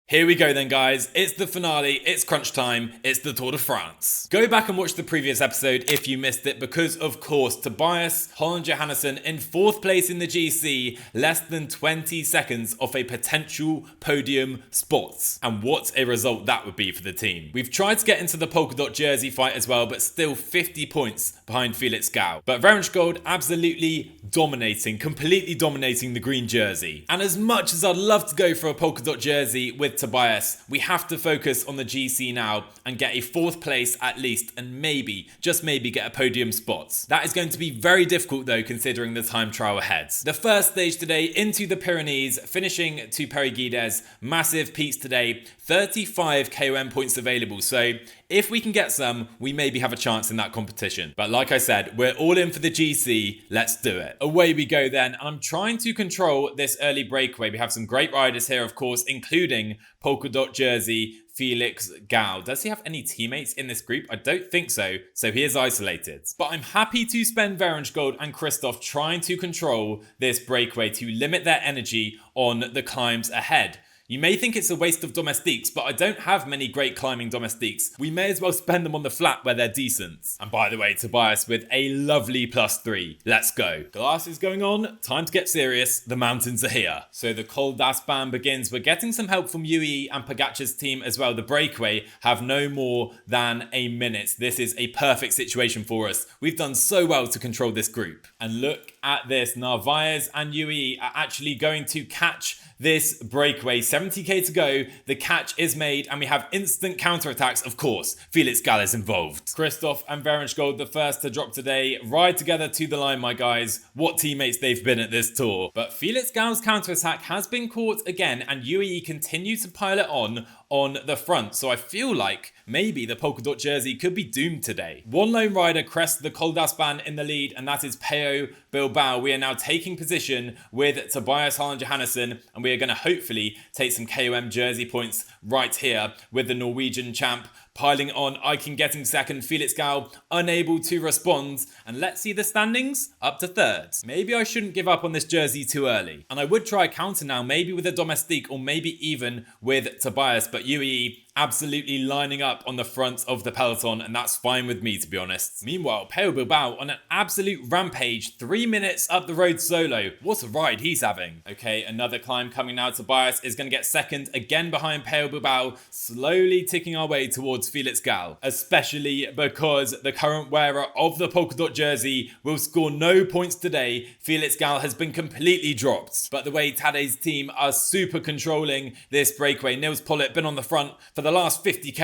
Here we go then, guys. It's the finale, it's crunch time, it's the Tour de France. Go back and watch the previous episode if you missed it because, of course, Tobias, Holland Johannesson in 4th place in the GC, less than 20 seconds off a potential podium spot. And what a result that would be for the team. We've tried to get into the polka dot jersey fight as well, but still 50 points behind Felix Gau. But Vingegaard absolutely dominating, completely dominating the green jersey. And as much as I'd love to go for a polka dot jersey with Tobias, we have to focus on the GC now and get a 4th place at least, and maybe, just maybe, get a podium spot. That is going to be very difficult though, considering the time trial ahead. The first stage today into the Pyrenees, finishing to Paris-Guides. Massive peaks today, 35 KOM points available, so if we can get some, we maybe have a chance in that competition. But like I said, we're all in for the GC, let's do it. Away we go then. I'm trying to control this early breakaway. We have some great riders here, of course, including polka dot jersey Felix Gau. Does he have any teammates in this group? I don't think so, so he is isolated. But I'm happy to spend Vingegaard and Christoph trying to control this breakaway to limit their energy on the climbs ahead. You may think it's a waste of domestiques, but I don't have many great climbing domestiques. We may as well spend them on the flat where they're decent. And by the way, Tobias with a lovely +3. Let's go. Glass is going on. Time to get serious. The mountains are here. So the Col d'Aspin begins. We're getting some help from UAE and Pogacar's team as well. The breakaway have no more than a minute. This is a perfect situation for us. We've done so well to control this group. And look at this. Narvaez and UAE are actually going to catch this breakaway. 70k to go, the catch is made, and we have instant counterattacks, of course. Felix Gau is involved. Christoph and Vingegaard the first to drop today. Ride together to the line, my guys. What teammates they've been at this tour. But Felix Gau's counterattack has been caught again, and UAE continue to pile it on the front. So I feel like maybe the polka dot jersey could be doomed today. One lone rider crests the Col d'Aspin in the lead, and that is Pello Bilbao. We are now taking position with Tobias, Holland Johannesson, and we are going to hopefully take some KOM jersey points right here with the Norwegian champ piling on. Eichen getting second, Felix Gau unable to respond. And let's see the standings, up to 3rd. Maybe I shouldn't give up on this jersey too early. And I would try a counter now, maybe with a domestique or maybe even with Tobias, but UAE absolutely lining up on the front of the peloton, and that's fine with me, to be honest. Meanwhile, Pello Bilbao on an absolute rampage, 3 minutes up the road solo. What a ride he's having. Okay, another climb coming now. Tobias is going to get second, again behind Pello Bilbao, slowly ticking our way towards Felix Gau, especially because the current wearer of the polka dot jersey will score no points today. Felix Gau has been completely dropped. But the way Tadej's team are super controlling this breakaway, Nils Pollitt been on the front for the last 50k,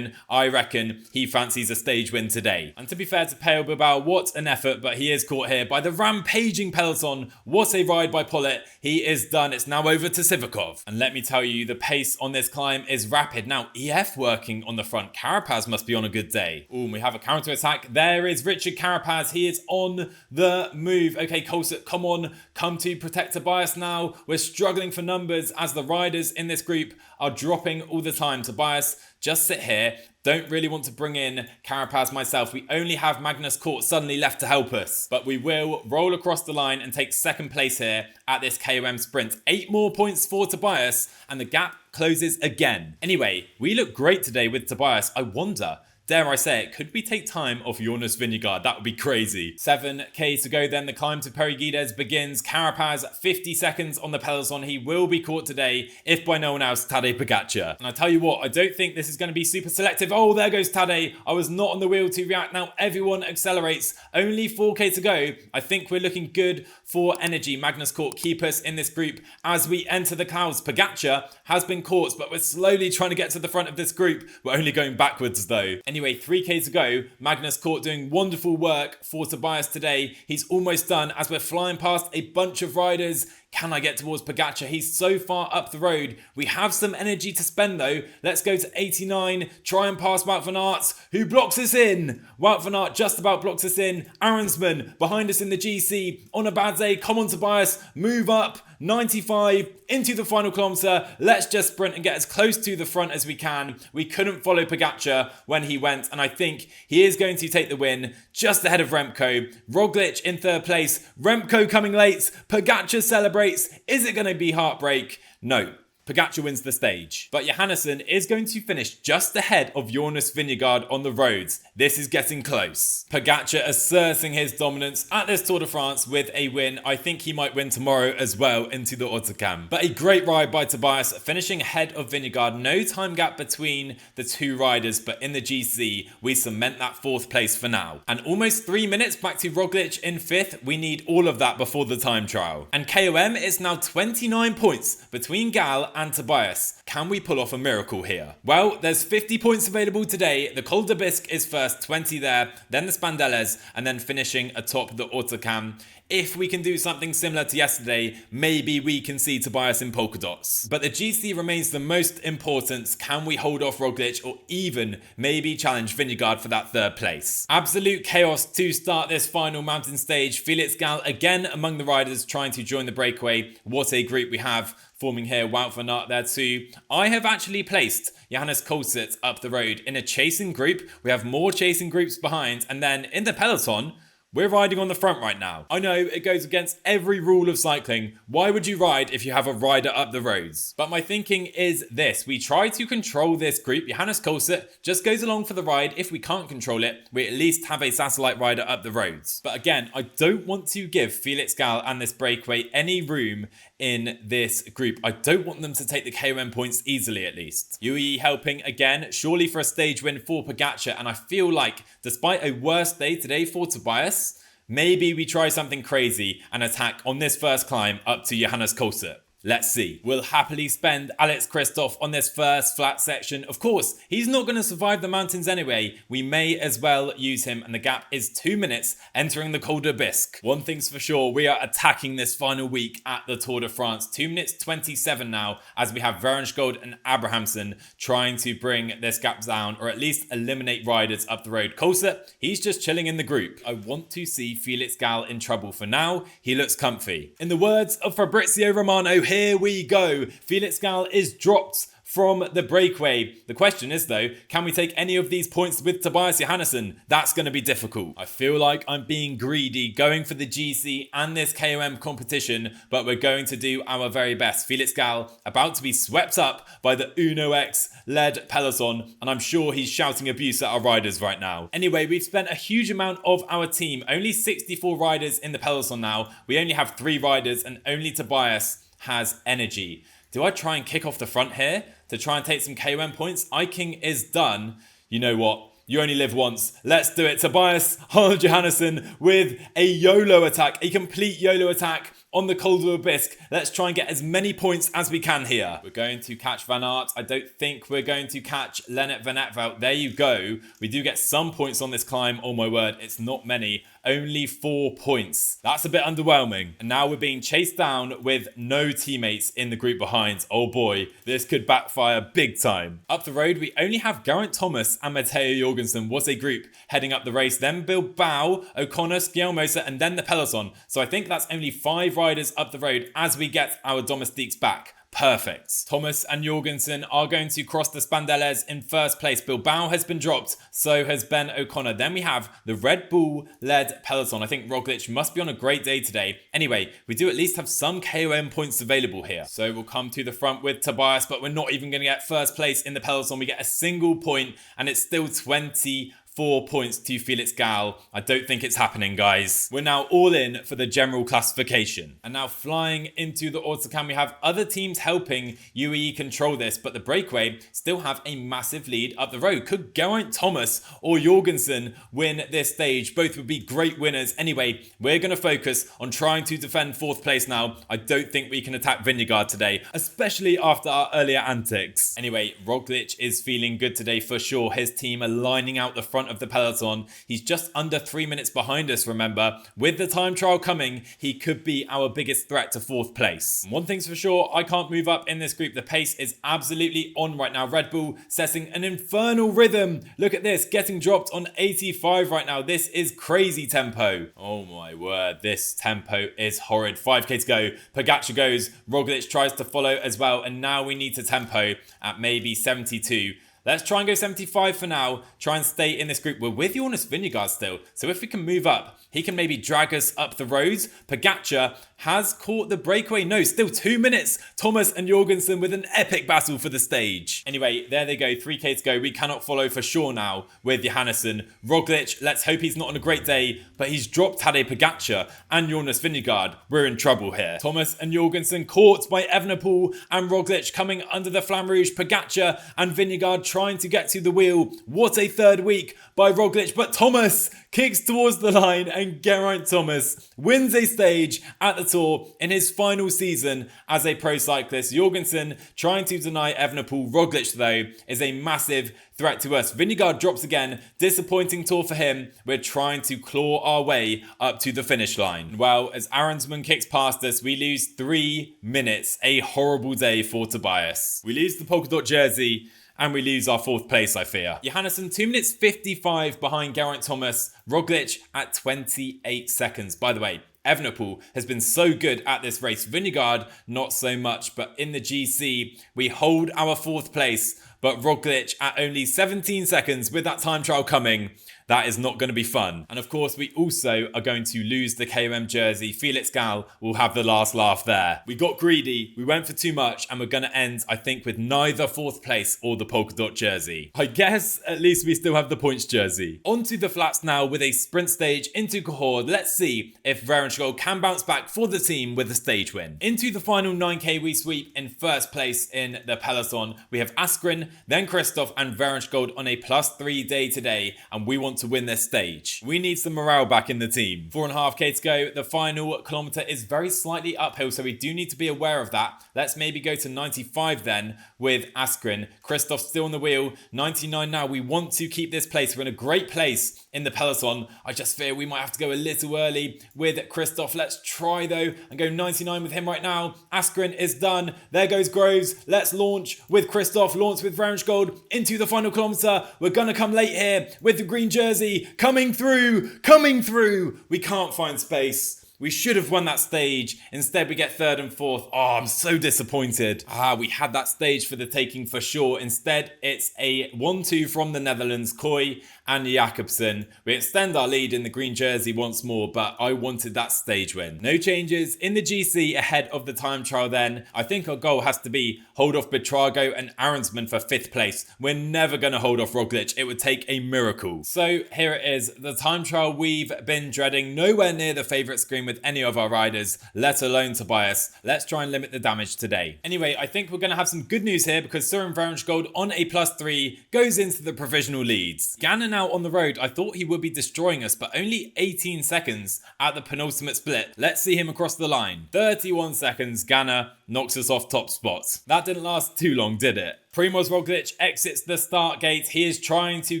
I reckon he fancies a stage win today. And to be fair to Pello Bilbao, what an effort, but he is caught here by the rampaging peloton. What a ride by Pollitt. He is done. It's now over to Sivakov. And let me tell you, the pace on this climb is rapid. Now, EF working on the front. Carapaz must be on a good day. Ooh, we have a counter-attack. There is Richard Carapaz. He is on the move. Okay, Colsett, come on. Come to protect Tobias now. We're struggling for numbers as the riders in this group are dropping all the time. Tobias, just sit here. Don't really want to bring in Carapaz myself. We only have Magnus Cort suddenly left to help us. But we will roll across the line and take 2nd place here at this KOM sprint. 8 more points for Tobias, and the gap closes again. Anyway, we look great today with Tobias. I wonder, dare I say it, could we take time off Jonas Vingegaard? That would be crazy. 7k to go then. The climb to Paris-Guides begins. Carapaz, 50 seconds on the peloton. He will be caught today, if by no one else, Tadej Pogacar. And I tell you what, I don't think this is going to be super selective. Oh, there goes Tadej. I was not on the wheel to react. Now everyone accelerates. Only 4k to go. I think we're looking good for energy. Magnus Cort keep us in this group as we enter the clouds. Pogacar has been caught, but we're slowly trying to get to the front of this group. We're only going backwards though. Anyway, 3k to go. Magnus Cort doing wonderful work for Tobias today. He's almost done as we're flying past a bunch of riders. Can I get towards Pogacar? He's so far up the road. We have some energy to spend though. Let's go to 89. Try and pass Wout van Aert, who blocks us in. Wout van Aert just about blocks us in. Arensman behind us in the GC. On a bad day, come on Tobias. Move up. 95 into the final kilometre. Let's just sprint and get as close to the front as we can. We couldn't follow Pogacar when he went, and I think he is going to take the win just ahead of Remco. Roglic in 3rd place. Remco coming late. Pogacar celebrates. Is it going to be heartbreak? No. Pogacar wins the stage. But Johannesson is going to finish just ahead of Jonas Vingegaard on the roads. This is getting close. Pogacar asserting his dominance at this Tour de France with a win. I think he might win tomorrow as well into the Autocam. But a great ride by Tobias, finishing ahead of Vingegaard. No time gap between the two riders, but in the GC, we cement that fourth place for now. And almost 3 minutes back to Roglic in fifth. We need all of that before the time trial. And KOM is now 29 points between Gal and Tobias. Can we pull off a miracle here? Well, there's 50 points available today. The Col de Bisque is first, 20 there, then the Spandeles, and then finishing atop the Autocam. If we can do something similar to yesterday, maybe we can see Tobias in polka dots. But the GC remains the most important. Can we hold off Roglic or even maybe challenge Vingegaard for that third place? Absolute chaos to start this final mountain stage. Felix Gal again among the riders trying to join the breakaway. What a group we have forming here. Wout van Aert there too. I have actually placed Johannes Koolsert up the road in a chasing group. We have more chasing groups behind, and then in the peloton, we're riding on the front right now. I know it goes against every rule of cycling. Why would you ride if you have a rider up the roads? But my thinking is this. We try to control this group. Johannes Koolsert just goes along for the ride. If we can't control it, we at least have a satellite rider up the roads. But again, I don't want to give Felix Gal and this breakaway any room in this group. I don't want them to take the KOM points easily, at least. UAE helping again, surely for a stage win for Pogacar. And I feel like despite a worse day today for Tobias, maybe we try something crazy and attack on this first climb up to Johannes Koolsert. Let's see. We'll happily spend Alex Kristoff on this first flat section. Of course, he's not going to survive the mountains anyway. We may as well use him, and the gap is 2 minutes entering the Col de Bisque. One thing's for sure, we are attacking this final week at the Tour de France. 2 minutes 27 now, as we have Verenskold and Abrahamsen trying to bring this gap down, or at least eliminate riders up the road. Koolsert, he's just chilling in the group. I want to see Felix Gal in trouble. For now, he looks comfy. In the words of Fabrizio Romano, here we go. Felix Gal is dropped from the breakaway. The question is though, can we take any of these points with Tobias Johannesson? That's going to be difficult. I feel like I'm being greedy, going for the GC and this KOM competition, but we're going to do our very best. Felix Gal about to be swept up by the Uno X led peloton, and I'm sure he's shouting abuse at our riders right now. Anyway, we've spent a huge amount of our team, only 64 riders in the peloton now. We only have 3 riders and only Tobias has energy. Do I try and kick off the front here to try and take some KOM points? Iking is done. You know what? You only live once. Let's do it. Tobias Johannesson with a YOLO attack, a complete YOLO attack on the Col de Bisque. Let's try and get as many points as we can here. We're going to catch Van Aert. I don't think we're going to catch Lennart van Eetvelt. There you go. We do get some points on this climb. Oh my word, it's not many. Only 4 points. That's a bit underwhelming. And now we're being chased down with no teammates in the group behind. Oh boy, this could backfire big time. Up the road, we only have Geraint Thomas and Matteo Jorgensen. What a group heading up the race. Then Bilbao, O'Connor, Skjelmose, and then the peloton. So I think that's only 5 riders up the road as we get our domestiques back. Perfect. Thomas and Jorgensen are going to cross the Spandeles in first place. Bilbao has been dropped, so has Ben O'Connor. Then we have the Red Bull-led peloton. I think Roglic must be on a great day today. Anyway, we do at least have some KOM points available here. So we'll come to the front with Tobias, but we're not even going to get first place in the peloton. We get a single point, and it's still 24 points to Felix Gal. I don't think it's happening, guys. We're now all in for the general classification. And now flying into the Autocam, we have other teams helping UAE control this, but the breakaway still have a massive lead up the road. Could Geraint Thomas or Jorgensen win this stage? Both would be great winners. Anyway, we're going to focus on trying to defend 4th place now. I don't think we can attack Vingegaard today, especially after our earlier antics. Anyway, Roglic is feeling good today for sure. His team are lining out the front of the peloton. He's just under 3 minutes behind us, remember. With the time trial coming, he could be our biggest threat to 4th place. One thing's for sure, I can't move up in this group. The pace is absolutely on right now. Red Bull setting an infernal rhythm. Look at this, getting dropped on 85 right now. This is crazy tempo. Oh my word, this tempo is horrid. 5k to go. Pogacar goes. Roglic tries to follow as well, and now we need to tempo at maybe 72. Let's try and go 75 for now. Try and stay in this group. We're with Jonas Vingegaard still. So if we can move up, he can maybe drag us up the roads. Pogacar has caught the breakaway. No, still 2 minutes. Thomas and Jorgensen with an epic battle for the stage. Anyway, there they go. 3k to go. We cannot follow for sure now with Johannesson. Roglic, let's hope he's not on a great day, but he's dropped Tadej Pogacar and Jonas Vingegaard. We're in trouble here. Thomas and Jorgensen caught by Evenepoel and Roglic coming under the Flamme Rouge. Pogacar and Vingegaard trying to get to the wheel. What a third week by Roglic, but Thomas kicks towards the line and Geraint Thomas wins a stage at the Tour in his final season as a pro cyclist. Jorgensen trying to deny Evenepoel. Roglic, though, is a massive threat to us. Vingegaard drops again. Disappointing Tour for him. We're trying to claw our way up to the finish line. Well, as Arensman kicks past us, we lose 3 minutes. A horrible day for Tobias. We lose the polka dot jersey and we lose our 4th place, I fear. Johannesson 2 minutes 55 behind Geraint Thomas. Roglic at 28 seconds. By the way, Evenepoel has been so good at this race. Vingegaard, not so much. But in the GC, we hold our 4th place. But Roglic at only 17 seconds with that time trial coming. That is not going to be fun. And of course, we also are going to lose the KOM jersey. Felix Gal will have the last laugh there. We got greedy, we went for too much, and we're going to end, I think, with neither 4th place or the polka dot jersey. I guess at least we still have the points jersey. Onto the flats now with a sprint stage into Cahors. Let's see if Remco can bounce back for the team with a stage win. Into the final 9k we sweep in 1st place in the peloton. We have Askren, then Christoph and Remco on a +3 day today, and we want to win this stage. We need some morale back in the team. 4.5k to go. The final kilometre is very slightly uphill, so we do need to be aware of that. Let's maybe go to 95 then with Askren. Christoph still on the wheel. 99 now. We want to keep this place. We're in a great place in the peloton. I just fear we might have to go a little early with Christoph. Let's try though and go 99 with him right now. Askren is done. There goes Groves. Let's launch with Christoph. Launch with Remco into the final kilometre. We're going to come late here with the green jersey. Coming through. We can't find space. We should have won that stage. Instead, we get 3rd and 4th. Oh, I'm so disappointed. We had that stage for the taking for sure. Instead, it's a 1-2 from the Netherlands, Kooi and Jakobsen. We extend our lead in the green jersey once more, but I wanted that stage win. No changes in the GC ahead of the time trial then. I think our goal has to be hold off Betrago and Arensman for 5th place. We're never going to hold off Roglic. It would take a miracle. So here it is, the time trial we've been dreading. Nowhere near the favourite screen with any of our riders, let alone Tobias. Let's try and limit the damage today. Anyway, I think we're going to have some good news here because Søren Vreunschkold on a +3 goes into the provisional leads. Ganna now on the road. I thought he would be destroying us, but only 18 seconds at the penultimate split. Let's see him across the line. 31 seconds, Ganna knocks us off top spot. That didn't last too long, did it? Primoz Roglic exits the start gate. He is trying to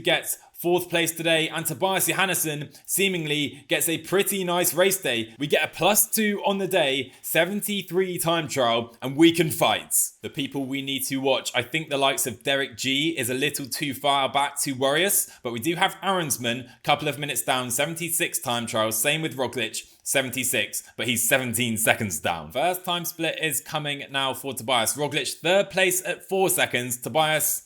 get 4th place today, and Tobias Johannesson seemingly gets a pretty nice race day. We get a +2 on the day, 73 time trial, and we can fight. The people we need to watch, I think the likes of Derek G is a little too far back to worry us, but we do have Arensman, couple of minutes down, 76 time trial, same with Roglic, 76, but he's 17 seconds down. First time split is coming now for Tobias. Roglic 3rd place at 4 seconds, Tobias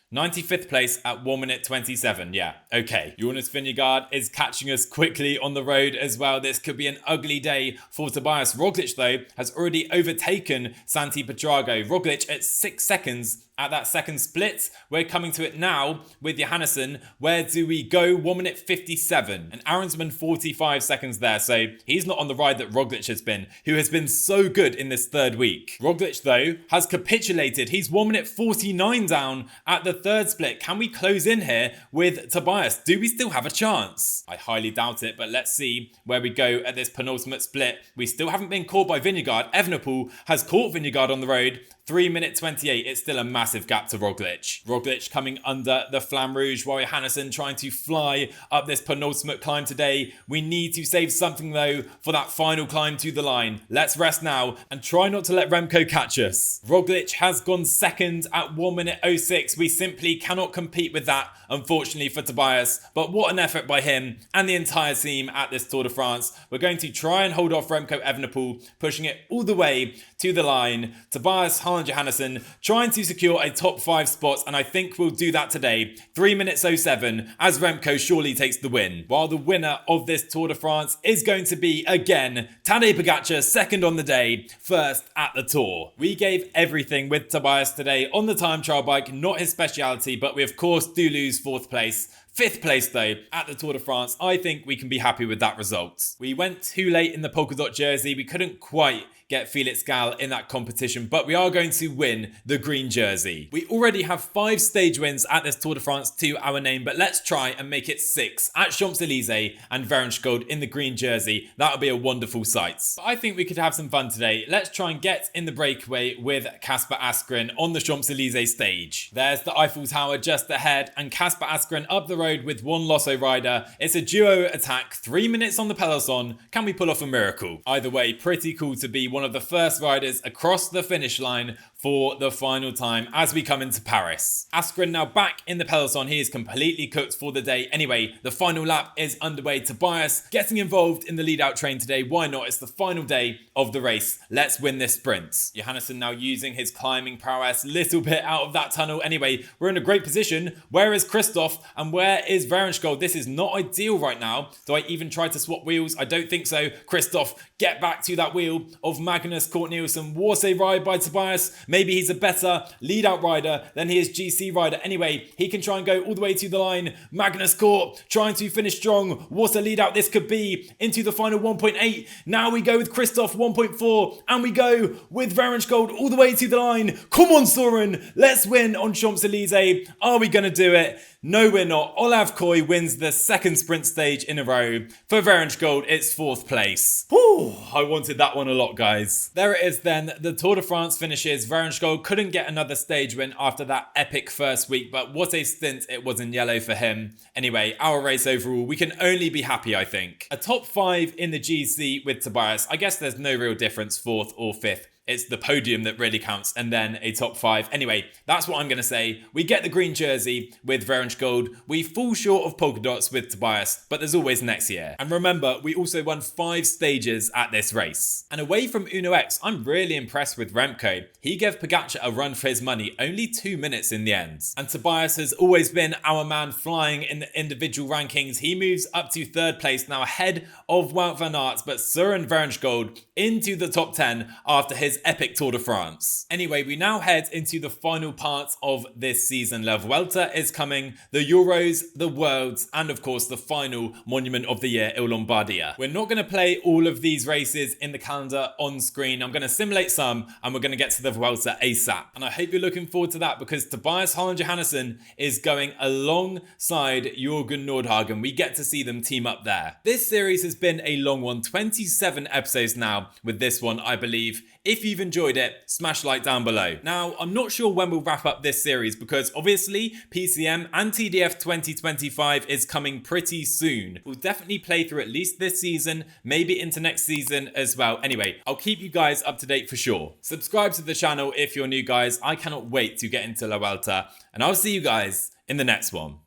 95th place at 1 minute 27. Yeah, okay. Jonas Vingegaard is catching us quickly on the road as well. This could be an ugly day for Tobias. Roglic, though, has already overtaken Santi Pedrago. Roglic at 6 seconds at that second split. We're coming to it now with Johannesson. Where do we go? 1 minute 57. And Arensman 45 seconds there. So he's not on the ride that Roglic has been, who has been so good in this 3rd week. Roglic, though, has capitulated. He's 1 minute 49 down at the 3rd split. Can we close in here with Tobias? Do we still have a chance? I highly doubt it, but let's see where we go at this penultimate split. We still haven't been caught by Vingegaard. Evenepoel has caught Vingegaard on the road. 3 minute 28. It's still a massive gap to Roglic. Roglic coming under the Flamme Rouge while Johannesson trying to fly up this penultimate climb today. We need to save something though for that final climb to the line. Let's rest now and try not to let Remco catch us. Roglic has gone 2nd at 1 minute 06. We simply cannot compete with that, unfortunately for Tobias. But what an effort by him and the entire team at this Tour de France. We're going to try and hold off Remco Evenepoel, pushing it all the way to the line. Tobias Holland Johannesson trying to secure a top 5 spot, and I think we'll do that today. 3 minutes 07 as Remco surely takes the win. While the winner of this Tour de France is going to be, again, Tadej Pogacar, second on the day, first at the Tour. We gave everything with Tobias today on the time trial bike, not his speciality, but we of course do lose 4th place. 5th place though at the Tour de France. I think we can be happy with that result. We went too late in the polka dot jersey. We couldn't quite get Felix Gall in that competition, but we are going to win the green jersey. We already have 5 stage wins at this Tour de France to our name, but let's try and make it 6 at Champs-Élysées and Vingegaard in the green jersey. That would be a wonderful sight. But I think we could have some fun today. Let's try and get in the breakaway with Kasper Asgreen on the Champs-Élysées stage. There's the Eiffel Tower just ahead, and Kasper Asgreen up the road with one Lotto rider. It's a duo attack, 3 minutes on the peloton. Can we pull off a miracle? Either way, pretty cool to be one of the first riders across the finish line for the final time as we come into Paris. Asgreen now back in the peloton. He is completely cooked for the day. Anyway, the final lap is underway. Tobias getting involved in the lead-out train today. Why not? It's the final day of the race. Let's win this sprint. Johannesson now using his climbing prowess. Little bit out of that tunnel. Anyway, we're in a great position. Where is Christoph and where is Vingegaard? This is not ideal right now. Do I even try to swap wheels? I don't think so. Christoph, get back to that wheel of Magnus Cort Nielsen. What a ride by Tobias. Maybe he's a better lead-out rider than he is GC rider. Anyway, he can try and go all the way to the line. Magnus Cort trying to finish strong. What a lead-out this could be into the final 1.8. Now we go with Christoph 1.4 and we go with Vingegaard all the way to the line. Come on, Soren. Let's win on Champs-Élysées. Are we going to do it? No, we're not. Olav Koy wins the 2nd sprint stage in a row. For Vingegaard, it's 4th place. Whew, I wanted that one a lot, guys. There it is then. The Tour de France finishes. Vingegaard couldn't get another stage win after that epic first week, but what a stint it was in yellow for him. Anyway, our race overall, we can only be happy, I think. A top 5 in the GC with Tobias. I guess there's no real difference, 4th or 5th. It's the podium that really counts, and then a top 5. Anyway, that's what I'm going to say. We get the green jersey with Vingegaard. We fall short of polka dots with Tobias, but there's always next year. And remember, we also won 5 stages at this race. And away from Uno X, I'm really impressed with Remco. He gave Pogacar a run for his money, only 2 minutes in the end. And Tobias has always been our man flying in the individual rankings. He moves up to 3rd place now, ahead of Wout van Aert, but Søren Vingegaard into the top 10 after his epic Tour de France. Anyway, we now head into the final part of this season. La Vuelta is coming, the Euros, the Worlds, and of course the final Monument of the Year, Il Lombardia. We're not going to play all of these races in the calendar on screen. I'm going to simulate some and we're going to get to the Vuelta ASAP. And I hope you're looking forward to that because Tobias Holland Johannesson is going alongside Jürgen Nordhagen. We get to see them team up there. This series has been a long one, 27 episodes now with this one, I believe. If you've enjoyed it, smash like down below. Now, I'm not sure when we'll wrap up this series because obviously PCM and TDF 2025 is coming pretty soon. We'll definitely play through at least this season, maybe into next season as well. Anyway, I'll keep you guys up to date for sure. Subscribe to the channel if you're new, guys. I cannot wait to get into La Vuelta, and I'll see you guys in the next one.